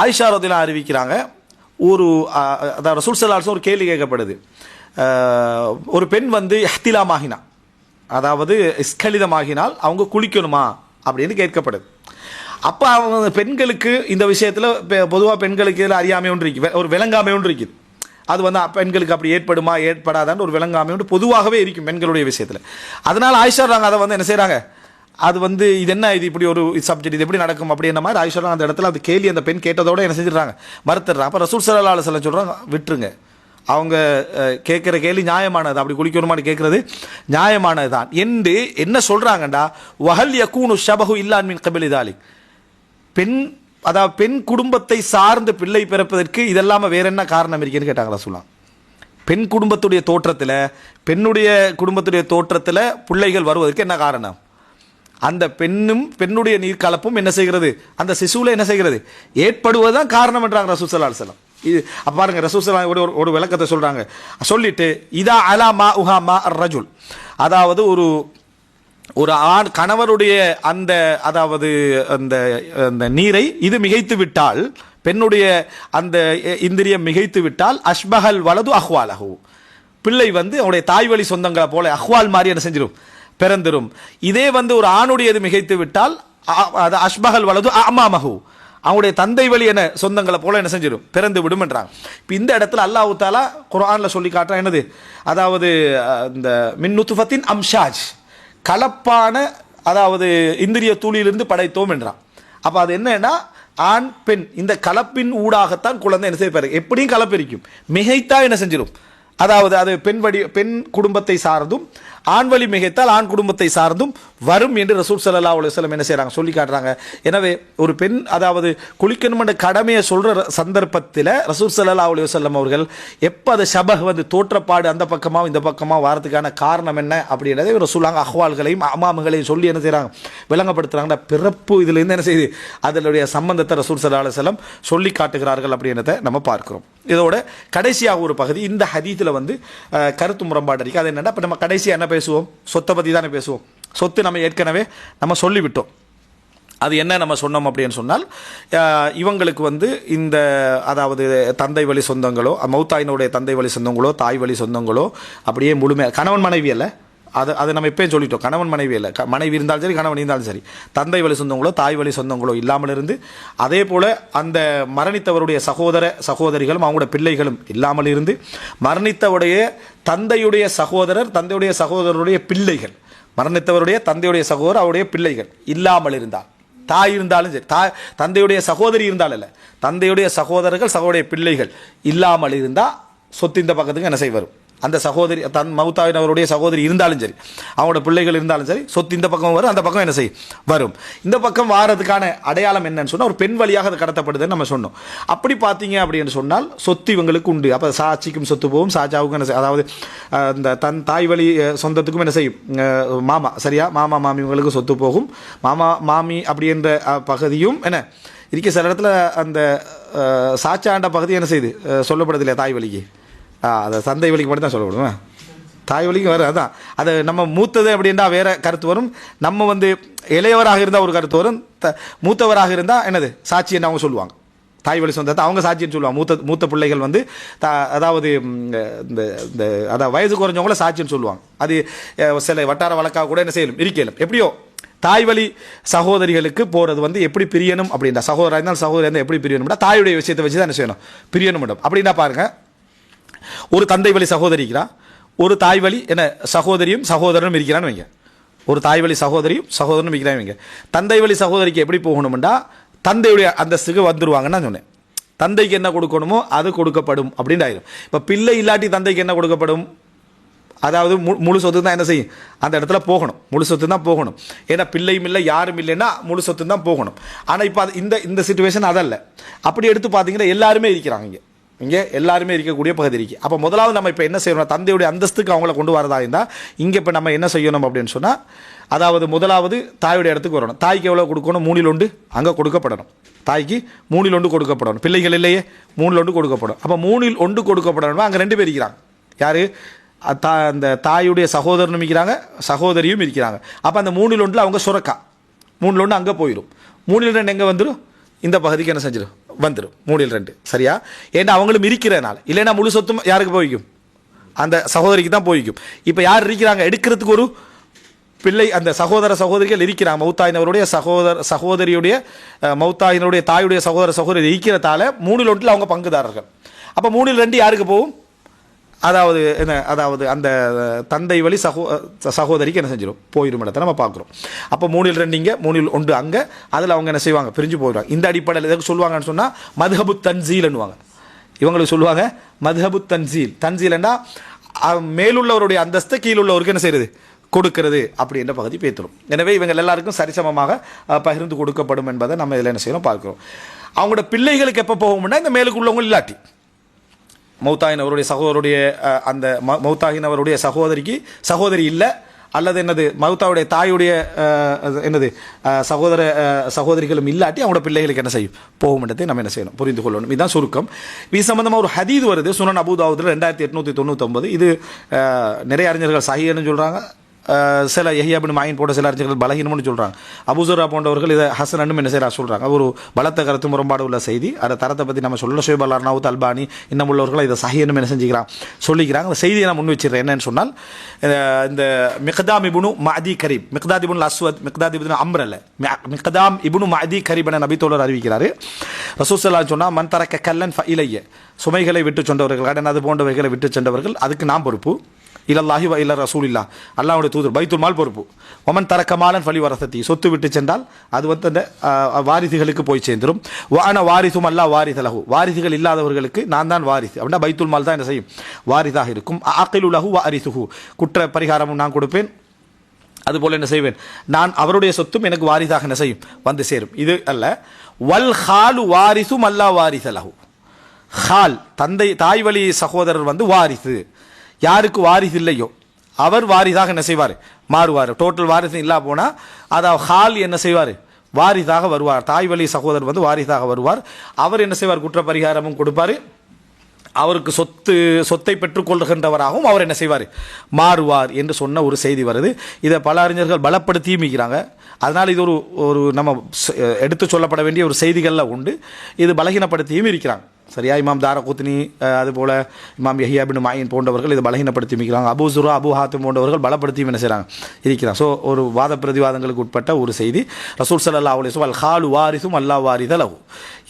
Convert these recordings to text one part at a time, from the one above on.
ஆயிஷா ரதியல்லாஹு அறிவிக்கிறாங்க, ஒரு அதாவது ரசூல் ஸல்லல்லாஹு அலைஹி வஸல்லம் ஒரு கேள்வி கேட்கப்படுது. ஒரு பெண் வந்து இஹ்திலாமாகினா, அதாவது ஸ்கலிதமாகினால் அவங்க குளிக்கணுமா அப்படின்னு கேட்கப்படுது. அப்போ அவங்க பெண்களுக்கு இந்த விஷயத்தில் பொதுவாக பெண்களுக்கு இதில் அறியாமை ஒன்று இருக்குது, ஒரு விளங்காமை ஒன்று இருக்குது. அது வந்து பெண்களுக்கு அப்படி ஏற்படுமா ஏற்படாதான்னு ஒரு விளங்காமை ஒன்று பொதுவாகவே இருக்கும் பெண்களுடைய விஷயத்தில். அதனால் ஆயிஷா நாங்கள் அதை வந்து என்ன செய்கிறாங்க, அது வந்து இது என்ன, இது இப்படி ஒரு சப்ஜெக்ட், இது எப்படி நடக்கும் அப்படின்ற மாதிரி ஆயிஷா அந்த இடத்துல அந்த கேள்வி அந்த பெண் கேட்டதோடு என்ன செஞ்சிடறாங்க, மறுத்துடுறாங்க. அப்போ ரசூல் ஸல்லல்லாஹு அலைஹி வஸல்லம் சொல்கிறாங்க, விட்டுருங்க, அவங்க கேட்குற கேள்வி நியாயமானது, அப்படி குளிக்கணுமான்னு கேட்குறது நியாயமானது தான் என்று என்ன சொல்கிறாங்கண்டா, வஹல் யகூனு ஷபஹு இல்லா மின் கபிலி தாலிக், பெண் அதாவது பெண் குடும்பத்தை சார்ந்து பிள்ளை பிறப்பதற்கு இதெல்லாமல் வேற என்ன காரணம் இருக்குன்னு கேட்டாங்களா சொல்லலாம். பெண் குடும்பத்துடைய தோற்றத்தில், பெண்ணுடைய குடும்பத்துடைய தோற்றத்தில் பிள்ளைகள் வருவதற்கு என்ன காரணம், அந்த பெண்ணுடைய நீர்க்கலப்பும் என்ன செய்கிறது, அந்த சிசுவில் என்ன செய்கிறது, ஏற்படுவதுதான் காரணம் என்றாங்க ரசூல் ஸல்லல்லாஹு அலைஹி வஸல்லம். இது பாருங்க, ரசூல் ஸல்லல்லாஹு அலைஹி வஸல்லம் ஒரு விளக்கத்தை சொல்றாங்க. சொல்லிட்டு இதா அலா மா உஹா மா ரஜுல், அதாவது ஒரு ஆண் கணவருடைய அந்த அதாவது அந்த நீரை இது மிகைத்து விட்டால், பெண்ணுடைய அந்த இந்திரியம் மிகைத்து விட்டால், அஷ்பஹல் வலது அஹ்வாலஹு, பிள்ளை வந்து அவருடைய தாய் வழி சொந்தங்களை போல அஹ்வால் மாதிரி என்ன செஞ்சிடும், பிறந்திரும். இதே வந்து ஒரு ஆணுடையது மிகைத்து விட்டால் அஷ்பஹல் வலது அமாமஹு, அவங்களுடைய தந்தை வழி என சொந்தங்களை போல என்ன செஞ்சிடும், பிறந்து விடும் என்றாங்க. இப்போ இந்த இடத்துல அல்லாஹ் தஆலா குர்ஆன்ல சொல்லி காட்டுறான் என்னது, அதாவது இந்த மின் நுத்ஃபத்தின் அம்ஷாஜ், கலப்பான அதாவது இந்திரிய தூளிலிருந்து படைத்தோம் என்றான். அப்போ அது என்னன்னா, ஆண் பெண் இந்த கலப்பின் ஊடாகத்தான் குழந்தை என்ன செய்ய, எப்படியும் கலப்பிரிக்கும், மிகைத்தா என்ன செஞ்சிடும், அதாவது அது பெண் குடும்பத்தை சார்ந்தும், ஆண் வழி மிகைத்தால் ஆண் குடும்பத்தை சார்ந்தும் வரும் என்று ரசூல் ஸல்லல்லாஹு அலைஹி வஸல்லம் என்ன செய்கிறாங்க, சொல்லி காட்டுறாங்க. எனவே ஒரு பெண் அதாவது குளிக்கணும் என்ற கடமையை சொல்கிற சந்தர்ப்பத்தில் ரசூல் ஸல்லல்லாஹு அலைஹி வஸல்லம் அவர்கள் எப்போ அது ஷபஹ் வந்து தோற்றப்பாடு அந்த பக்கமாக இந்த பக்கமாக வாரத்துக்கான காரணம் என்ன அப்படின்றதை ரசூலாங்க அஹ்வால்களையும் அமாமுகளையும் சொல்லி என்ன செய்கிறாங்க, விளங்கப்படுத்துகிறாங்க. பிறப்பு இதுலேருந்து என்ன செய்யுது, அதனுடைய சம்பந்தத்தை ரசூல் ஸல்லல்லாஹு அலைஹி வஸல்லம் சொல்லி காட்டுகிறார்கள் அப்படின்றத நம்ம பார்க்கிறோம். இதோட கடைசியாக ஒரு பகுதி, இந்த ஹதீத்தில் வந்து கருத்து முரண்பாடு இருக்குது. அது என்னென்னா, இப்போ நம்ம கடைசியாக என்ன பேசுவோம், சொத்தை பற்றி தானே பேசுவோம். சொத்து நம்ம ஏற்கனவே நம்ம சொல்லிவிட்டோம். அது என்ன நம்ம சொன்னோம் அப்படின்னு சொன்னால், இவங்களுக்கு வந்து இந்த அதாவது தந்தை வழி சொந்தங்களோ, மௌத்தாயினுடைய தந்தை வழி சொந்தங்களோ, தாய் வழி சொந்தங்களோ அப்படியே முழுமையாக, கணவன் மனைவி அல்ல, அது நம்ம எப்பயும் சொல்லிட்டோம், கணவன் மனைவி இல்லை, மனைவி இருந்தாலும் சரி கணவன் இருந்தாலும் சரி, தந்தை வழி சொந்தங்களோ தாய் வழி சொந்தங்களோ இல்லாமல் இருந்து, அதே போல் அந்த மரணித்தவருடைய சகோதரிகளும் அவங்களோட பிள்ளைகளும் இல்லாமல் இருந்து, மரணித்தவருடைய தந்தையுடைய சகோதரருடைய பிள்ளைகள், மரணித்தவருடைய தந்தையுடைய சகோதரர் அவருடைய பிள்ளைகள் இல்லாமல் இருந்தால், தாய் இருந்தாலும் சரி, தந்தையுடைய சகோதரி இருந்தால் இல்லை, தந்தையுடைய சகோதரர்கள் சகோதரிய பிள்ளைகள் இல்லாமல் இருந்தால் சொத்து இந்த பக்கத்துக்கு என்ன செய்வார், அந்த சகோதரி மௌத்தாவினவருடைய சகோதரி இருந்தாலும் சரி, அவங்களோட பிள்ளைகள் இருந்தாலும் சரி, சொத்து இந்த பக்கம் வரும், அந்த பக்கம் என்ன செய்யும் வரும். இந்த பக்கம் வாரதுக்கான அடையாளம் என்னன்னு சொன்னால், ஒரு பெண் வழியாக அது கடத்தப்படுதுன்னு நம்ம சொன்னோம். அப்படி பார்த்தீங்க அப்படின்னு சொன்னால் சொத்து இவங்களுக்கு உண்டு. அப்போ சாட்சிக்கும் சொத்து போகும், சாச்சாவுக்கும் என்ன செய்யும், அதாவது இந்த தாய் வழி சொந்தத்துக்கும் என்ன செய்யும், மாமா, சரியா, மாமா மாமி இவங்களுக்கு சொத்து போகும். மாமா மாமி அப்படின்ற பகுதியும் என்ன இருக்க, சில இடத்துல அந்த சாச்சாண்ட பகுதி என்ன செய்யுது சொல்லப்படுது இல்லையா, தாய் வழிக்கு, அதை தந்தை வழிக்கு மட்டும் தான் சொல்லப்படுவேன், தாய் வழிக்கு வரும். அதான் அது நம்ம மூத்தது அப்படின்னா வேற கருத்து வரும், நம்ம வந்து இளையவராக இருந்தால் ஒரு கருத்து வரும், மூத்தவராக இருந்தால் என்னது சாட்சி என்ன அவங்க சொல்லுவாங்க, தாய் வழி சொந்தத்தை அவங்க சாட்சின்னு சொல்லுவாங்க. மூத்த பிள்ளைகள் வந்து அதாவது இந்த அதாவது வயது குறைஞ்சவங்கள சாட்சின்னு சொல்லுவாங்க. அது சில வட்டார வழக்காக கூட என்ன செய்யலும் இருக்கலும். எப்படியோ தாய் வழி சகோதரிகளுக்கு போகிறது வந்து எப்படி பிரியணும் அப்படின்னா, சகோதரா இருந்தாலும் சகோதரி இருந்தால் எப்படி பிரியணும்னா தாயுடைய விஷயத்தை வச்சு தான் என்ன செய்யணும், பிரியணும் அப்படின்னா பாருங்க, ஒரு தந்தை வழி சகோதரிக்கிறா, ஒரு தாய் வழி என்ன சகோதரியும் சகோதரனும் இருக்கிறான்னு வைங்க, ஒரு தாய் வழி சகோதரியும் சகோதரனும் இருக்கிறான்னு வைங்க. தந்தை வழி சகோதரிக்கு எப்படி போகணும்னா தந்தையுடைய அந்தஸ்துக்கு வந்துருவாங்கன்னு நான் சொன்னேன். தந்தைக்கு என்ன கொடுக்கணுமோ அது கொடுக்கப்படும் அப்படின்னு ஆயிரும். இப்போ பிள்ளை இல்லாட்டி தந்தைக்கு என்ன கொடுக்கப்படும், அதாவது முழு சொத்து தான் என்ன செய்யும் அந்த இடத்துல போகணும், முழு சொத்து தான் போகணும். ஏன்னா பிள்ளையும் இல்லை யாரும் இல்லைன்னா முழு சொத்து தான் போகணும். ஆனால் இப்போ அது இந்த சிச்சுவேஷன் அதல்ல. அப்படி எடுத்து பார்த்தீங்கன்னா எல்லாருமே இருக்கிறாங்க, இங்கே எல்லாருமே இருக்கக்கூடிய பகுதி இருக்குது. அப்போ முதலாவது நம்ம இப்போ என்ன செய்யணும், தந்தையுடைய அந்தஸ்துக்கு அவங்கள கொண்டு வரதா இருந்தால் இங்கே இப்போ நம்ம என்ன செய்யணும் அப்படின்னு சொன்னால், அதாவது முதலாவது தாயுடைய இடத்துக்கு வரணும். தாய்க்கு எவ்வளோ கொடுக்கணும், 3/1 அங்கே கொடுக்கப்படணும். தாய்க்கு 3/1 கொடுக்கப்படணும். பிள்ளைகள் இல்லையே 3/1 கொடுக்கப்படும். அப்போ 3/1 கொடுக்கப்படணும். அங்கே 2 பேர் இருக்கிறாங்க. யார், அந்த தாயுடைய சகோதரனும் இருக்கிறாங்க, சகோதரியும் இருக்கிறாங்க. அப்போ அந்த 3/1 அவங்க சுரக்கா 3/1 அங்கே போயிடும். 3/2 எங்கே வந்துடும், இந்த பகுதிக்கு என்ன செஞ்சிடும் வந்துடும் 3/2 சரியா. ஏன்னா அவங்களும் இருக்கிறதுனால, இல்லைன்னா முழு சொத்தும் யாருக்கு போய்க்கும், அந்த சகோதரிக்கு தான் போய்க்கும். இப்போ யார் இருக்கிறாங்க எடுக்கிறதுக்கு ஒரு பிள்ளை, அந்த சகோதர சகோதரிகள் இருக்கிறாங்க. மௌத்தாயினவருடைய சகோதரியுடைய மௌத்தாயினுடைய தாயுடைய சகோதரி இருக்கிறதால 3/1 அவங்க பங்குதாரர்கள். அப்போ 3/2 யாருக்கு போகும், அதாவது என்ன, அதாவது அந்த தந்தை வழி சகோதரிக்கு என்ன செஞ்சிடும், போயிடும் இடத்தை நம்ம பார்க்குறோம். அப்போ 3/2 இங்கே 3/1 அங்கே, அதில் அவங்க என்ன செய்வாங்க, பிரிஞ்சு போயிடுவாங்க. இந்த அடிப்படையில் எதுக்கு சொல்லுவாங்கன்னு சொன்னால் மதுஹபு தன்சீல்னுவாங்க. இவங்களுக்கு சொல்லுவாங்க மதுஹபு தன்சீல். தன்சீல்னா மேலுள்ளவருடைய அந்தஸ்தை கீழுள்ளவருக்கு என்ன செய்யறது, கொடுக்கிறது அப்படின்ற பகுதி பேத்துரும். எனவே இவங்க எல்லாருக்கும் சரிசமமாக பகிர்ந்து கொடுக்கப்படும் என்பதை நம்ம இதில் என்ன செய்யணும் பார்க்கிறோம். அவங்களோட பிள்ளைகளுக்கு எப்போ போகும்னா இந்த மேலுக்கு உள்ளவங்க இல்லாட்டி, மௌத்தாயினவருடைய சகோதரருடைய அந்த மௌத்தாயினவருடைய சகோதரிக்கு சகோதரி இல்லை, அல்லது என்னது மௌத்தாவுடைய தாயுடைய என்னது சகோதரிகளும் இல்லாட்டி அவங்களோட பிள்ளைகளுக்கு என்ன செய்யும், போகும்ன்றதை நம்ம என்ன செய்யணும், புரிந்து கொள்ளணும். இதுதான் சுருக்கம். இது சம்பந்தமாக ஒரு ஹதீத் வருது சுனன் அபூ தாவூதுல 2899. இது நிறைய அறிஞர்கள் சஹீஹ்னு சொல்கிறாங்க, சில யஹ்யா இப்னு மயின் போன்ற சில அறிஞர்கள் பலகீனம்னு சொல்கிறாங்க. அபூசுரா போன்றவர்கள் இதை ஹசனன்னு என்ன செய்யறா சொல்கிறாங்க. ஒரு பலத்த கருத்து முரண்பாடு உள்ள செய்தி. அதை தரத்தை பற்றி நம்ம சொல்ல ஷுவைப் அல்-அர்னவுத் அல்பானி இன்னும் உள்ளவர்கள் இதை சஹீஹ்னு என்ன செஞ்சுக்கிறாங்க சொல்லிக்கிறாங்க. அந்த செய்தியை நான் முன் வச்சிடறேன். என்னன்னு சொன்னால், இந்த மிக்தாம் இப்னு மஅதி கரீப், மிக்தாத் இப்னு அஸ்வத், மிக்தாத் இப்னு அம்ர் அல்ல, மிக்தாம் இப்னு மஅதி கரீப் என நபி தோழர் அறிவிக்கிறார். ரசூல் ஸல்லல்லாஹு அலைஹி சொன்னால், மன் தரக்க கல்லன் ஃபஇலைய, சுமைகளை விட்டு சென்றவர்கள், கடன் அது போன்றவைகளை விட்டு சென்றவர்கள் அதுக்கு நான் பொறுப்பு. இல்லல்லாஹி வ இல்ல ரசூலில்லா, அல்லாஹ்வுடைய தூதர், பைத்துல் மால் பொறுப்பு. ஒமன் தரக்கமாலன் ஃபலி வரசத்தி, சொத்து விட்டு சென்றால் அது வந்து அந்த வாரிசுகளுக்கு போய் சேர்ந்துடும். வான வாரிசும் அல்லா வாரிசலஹு, வாரிசுகள் இல்லாதவர்களுக்கு நான் தான் வாரிசு அப்படின்னா பைத்துல் மால் தான் என்ன செய்யும், வாரிசாக இருக்கும். ஆகிலுலஹு வாரிசுஹு, குற்ற பரிகாரமும் நான் கொடுப்பேன், அதுபோல் என்ன செய்வேன், நான் அவருடைய சொத்தும் எனக்கு வாரிசாக என்ன செய்யும், வந்து சேரும். இது அல்ல. வல் ஹாலு வாரிசும் அல்லா வாரிசலஹு, ஹால் தந்தை தாய் வழி சகோதரர் வந்து வாரிசு, யாருக்கு வாரிசு இல்லையோ அவர் வாரிசாக என்ன செய்வார், மாறுவார். டோட்டல் வாரிசு இல்லா போனால் அதாவது ஹால் என்ன செய்வார், வாரிசாக வருவார். தாய் வழி சகோதரர் வந்து வாரிசாக வருவார். அவர் என்ன செய்வார், குற்ற பரிகாரமும் கொடுப்பார், அவருக்கு சொத்தை பெற்றுக்கொள்கின்றவராகவும் அவர் என்ன செய்வார், மாறுவார் என்று சொன்ன ஒரு செய்தி வருது. இதை பல அறிஞர்கள் பலப்படுத்தியும் இருக்கிறாங்க. அதனால் இது ஒரு நம்ம எடுத்து சொல்லப்பட வேண்டிய ஒரு செய்திகளில் உண்டு. இது பலகீனப்படுத்தியும் இருக்கிறாங்க. சரியா. இமாம் தாரகுத்னி, அதுபோல் இமாம் யஹ்யா இப்னு மயின் போன்றவர்கள் இதை பலகீனப்படுத்தி இருக்கிறாங்க. அபூ ஸுரா, அபூ ஹாத்திம் போன்றவர்கள் பலப்படுத்தியும் என்ன செய்கிறாங்க, இருக்கிறாங்க. ஸோ ஒரு வாத பிரதிவாதங்களுக்கு உட்பட்ட ஒரு செய்தி. ரசூல் ஸல்லல்லாஹு அலைஹி வஸல்லம், அல் ஹாலு வாரிசும் அல்லா வாரித லஹு,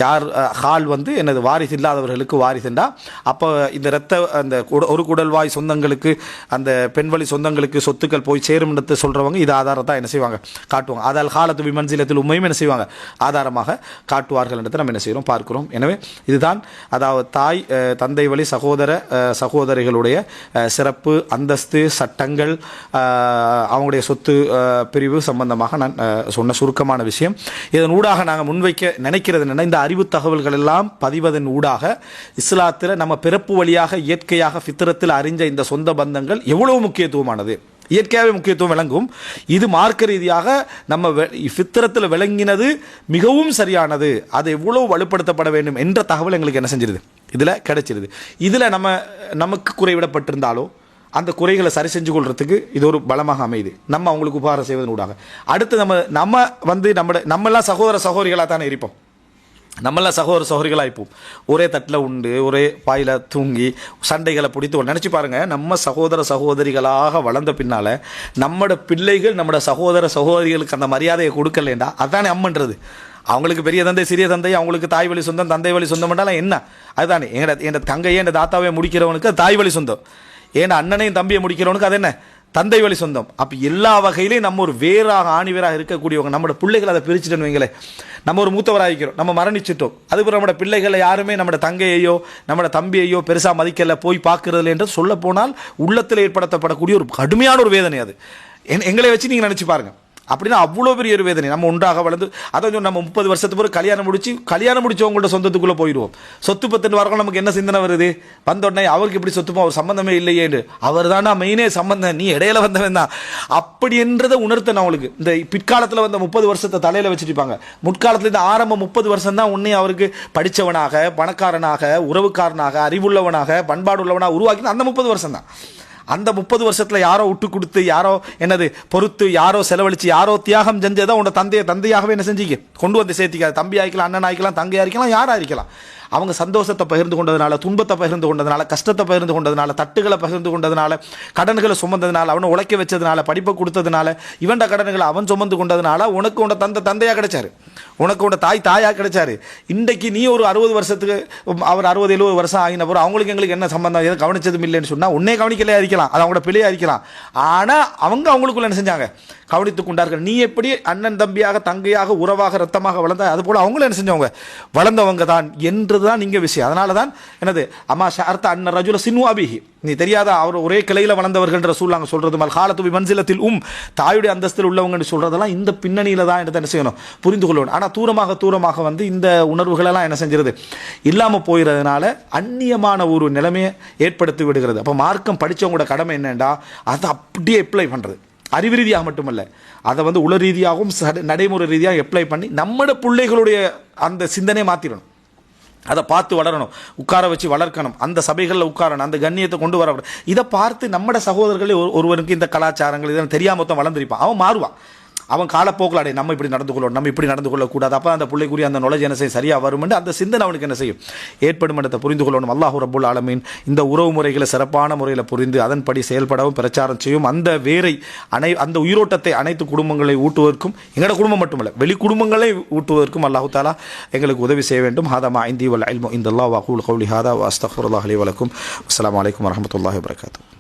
யார் ஹால் வந்து என்னது வாரிசு இல்லாதவர்களுக்கு வாரிசுண்டா, அப்போ இந்த அந்த ஒரு குடல்வாய் சொந்தங்களுக்கு, அந்த பெண்வழி சொந்தங்களுக்கு சொத்துக்கள் போய் சேரும்ன்றதை சொல்கிறவங்க இது ஆதாரத்தான் என்ன செய்வாங்க, காட்டுவாங்க. அதால் ஹாலத்து விமன்சிலத்தில் உண்மையும் என்ன செய்வாங்க, ஆதாரமாக காட்டுவார்கள் என்றதை நம்ம என்ன செய்கிறோம் பார்க்கிறோம். எனவே இதுதான் அதாவது தாய் தந்தை வழி சகோதரிகளுடைய சிறப்பு, அந்தஸ்து, சட்டங்கள், அவங்களுடைய சொத்து பிரிவு சம்பந்தமாக நான் சொன்ன சுருக்கமான விஷயம். இதன் ஊடாக நாங்கள் முன்வைக்க நினைக்கிறது என்னென்னா, இந்த அறிவு தகவல்கள் எல்லாம் பதிவதன் ஊடாக இஸ்லாத்தில் நம்ம பிறப்பு வழியாக இயற்கையாக ஃபித்ரத்தில் அறிஞ்ச இந்த சொந்த பந்தங்கள் எவ்வளவு முக்கியத்துவமானது, இயற்கையாகவே முக்கியத்துவம் விளங்கும். இது மார்க்க ரீதியாக நம்ம ஃபித்ரத்தில் விளங்கினது மிகவும் சரியானது, அது எவ்வளவு வலுப்படுத்தப்பட வேண்டும் என்ற தகவல் எங்களுக்கு என்ன செஞ்சிருது, இதில் கிடைச்சிருது. இதில் நமக்கு குறைவிடப்பட்டிருந்தாலோ அந்த குறைகளை சரி செஞ்சு கொள்றதுக்கு இது ஒரு பலமாக அமையுது. நம்ம அவங்களுக்கு உபகாரம் செய்வதன் ஊடாக அடுத்து நம்ம வந்து நம்மெல்லாம் சகோதரிகளாக தானே இருப்போம். நம்மளாம் சகோதரிகளாக இருப்போம். ஒரே தட்டில் உண்டு, ஒரே பாயில் தூங்கி சண்டைகளை பிடித்து நினச்சி பாருங்கள். நம்ம சகோதரிகளாக வளர்ந்த பின்னால் நம்மளோட பிள்ளைகள் நம்மளோட சகோதரிகளுக்கு அந்த மரியாதையை கொடுக்கலேண்டா, அதுதானே அம்மன்றது. அவங்களுக்கு பெரிய தந்தை சிறிய தந்தை, அவங்களுக்கு தாய் வழி சொந்தம் தந்தை வழி சொந்தம் என்றாலும் என்ன, அதுதானே. என் தங்கையே என் தாத்தாவே முடிக்கிறவனுக்கு அது தாய் வழி சொந்தம், ஏன்னா அண்ணனையும் தம்பியை முடிக்கிறவனுக்கு அது என்ன, தந்தை வழி சொந்தம். அப்போ எல்லா வகையிலையும் நம்ம ஒரு வேறாக ஆணிவராக இருக்கக்கூடியவங்க. நம்மளோட பிள்ளைகளை அதை பிரிச்சுட்டோன்னு வைங்களேன், நம்ம ஒரு மூத்தவராக இருக்கிறோம், நம்ம மரணிச்சிட்டோம், அதுக்கப்புறம் நம்மளோட பிள்ளைகளை யாருமே நம்மளோட தங்கையையோ நம்மளோட தம்பியையோ பெருசாக மதிக்கலை, போய் பார்க்கறதுல என்று சொல்ல போனால் உள்ளத்தில் ஏற்படுத்தப்படக்கூடிய ஒரு கடுமையான ஒரு வேதனை அது. எங்களை வச்சு நீங்கள் நினச்சி பாருங்கள். அப்படின்னா அவ்வளோ பெரிய ஒரு வேதனை. நம்ம ஒன்றாக வளர்ந்து அதை நம்ம 30 வருஷத்துக்கு பிறகு கல்யாணம் முடிச்சவங்களோட சொந்தத்துக்குள்ளே போயிடுவோம். சொத்து பத்துட்டு வரவங்க நமக்கு என்ன சிந்தனை வருது, வந்தோடனே அவருக்கு இப்படி சொத்துப்போம், அவர் சம்பந்தமே இல்லையேன்னு. அவர் தானா மெயினே சம்பந்தம், நீ இடையில வந்தவன் தான் அப்படி என்றதை உணர்த்தணும் அவங்களுக்கு. இந்த பிற்காலத்தில் வந்த 30 வருஷத்தை தலையில் வச்சுருப்பாங்க. முற்காலத்தில் இந்த ஆரம்ப 30 வருஷம் தான் உன்னை அவருக்கு படித்தவனாக, பணக்காரனாக, உறவுக்காரனாக, அறிவுள்ளவனாக, பண்பாடு உள்ளவனாக உருவாக்கி அந்த 30 வருஷம் தான். அந்த 30 வருஷத்துல யாரோ விட்டு கொடுத்து, யாரோ என்னது பொறுத்து, யாரோ செலவழிச்சு, யாரோ தியாகம் செஞ்சதை உன்னோட தந்தையாகவே என்ன செஞ்சீங்க கொண்டு வந்து சேர்த்திக்காது. தம்பி ஆயிக்கலாம், அண்ணன் ஆயிக்கலாம், தங்கையா இருக்கலாம், யாரா இருக்கலாம். அவங்க சந்தோஷத்தை பகிர்ந்து கொண்டதுனால, துன்பத்தை பகிர்ந்து கொண்டதுனால, கஷ்டத்தை பகிர்ந்து கொண்டதுனால, தட்டுகளை பகிர்ந்து கொண்டதுனால, கடன்களை சுமந்ததுனால, அவனை உழைக்க வச்சதுனால, படிப்பை கொடுத்ததுனால, இவன்ட கடன்களை அவன் சுமந்து கொண்டதுனால உனக்கு உண்ட தந்தையா கிடைச்சாரு, உனக்கு உண்ட தாயா கிடைச்சாரு. இன்றைக்கு நீ ஒரு 60 வருஷத்துக்கு, அவர் 60-70 வருஷம் ஆகின பிறகு அவங்களுக்கு எங்களுக்கு என்ன சம்பந்தம், எதை கவனிச்சதும் இல்லைன்னு சொன்னா உன்னே கவனிக்கலையா இருக்கலாம், அது அவங்களோட பிள்ளையா இருக்கலாம். ஆனா அவங்க அவங்களுக்குள்ள என்ன செஞ்சாங்க, கவனித்துக் கொண்டார்கள். நீ எப்படி அண்ணன் தம்பியாக, தங்கையாக, உறவாக, ரத்தமாக வளர்ந்த, அது போல அவங்களும் என்ன செஞ்சவங்க, வளர்ந்தவங்க தான் என்றுதான் இங்க விஷயம். அதனால தான் என்னது அம்மா ஷார்த்த அண்ணன் ரஜுல சின்வாபிஹி, நீ தெரியாத அவர் ஒரே கிளையில வளர்ந்தவர்கள் ரசூலுல்லாஹ் சொல்றது மல் ஹாலத்து மன்சிலத்தில் தாயுடைய அந்தஸ்தில் உள்ளவங்கன்னு சொல்றதெல்லாம் இந்த பின்னணியில தான் என்ன செய்யணும், புரிந்து கொள்ளணும். ஆனா தூரமாக வந்து இந்த உணர்வுகள் எல்லாம் என்ன செஞ்சிருது, இல்லாம போயிறதுனால அந்நியமான ஒரு நிலைமையை ஏற்படுத்தி விடுகிறது. அப்ப மார்க்கம் படிச்சவங்களோட கடமை என்னண்டா, அதை அப்படியே அப்ளை பண்றது, அறிவு ரீதியாக மட்டுமல்ல, அதை வந்து உள ரீதியாகவும் நடைமுறை ரீதியாக அப்ளை பண்ணி நம்மட பிள்ளைகளுடைய அந்த சிந்தனையை மாற்றிடணும். அதை பார்த்து வளரணும், உட்கார வச்சு வளர்க்கணும், அந்த சபைகளில் உட்காரணும், அந்த கண்ணியத்தை கொண்டு வர. இதை பார்த்து நம்மட சகோதரர்களே ஒருவருக்கு இந்த கலாச்சாரங்கள் இதெல்லாம் தெரியாம வளர்ந்துருப்பான், அவன் மாறுவான். அவன் காலப்போக்கில் அடைய நம்ம இப்படி நடந்து கொள்ளணும், நம்ம இப்படி நடந்து கொள்ளக்கூடாது, அப்போ அந்த பிள்ளைக்குரிய அந்த நாலேஜ் என்ன செய்யும், சரியாக வரும், அந்த சிந்தனை அவனுக்கு என்ன செய்யும், ஏற்படும் இடத்தை புரிந்து கொள்ளணும். அல்லாஹ் ரப்புல் ஆலமீன் இந்த உறவு முறைகளை சிறப்பான முறையில் புரிந்து அதன்படி செயல்படவும் பிரச்சாரம் செய்யும். அந்த வேரை அந்த உயிரோட்டத்தை அனைத்து குடும்பங்களை ஊட்டுவதற்கும், எங்களோட குடும்பம் மட்டுமல்ல வெளி குடும்பங்களை ஊட்டுவதற்கும் அல்லாஹு தாலா எங்களுக்கு உதவி செய்ய வேண்டும். ஹாதமா இந்தி வல் இல்மு இந்தல்லாஹ் வ அகூலு கௌலி ஹாதா வ அஸ்தக்ஃபிருல்லாஹ் லி வ லக்கும். அஸ்ஸலாமு அலைக்கும் வரஹ்மத்துல்லாஹி வபரகாத்துஹு.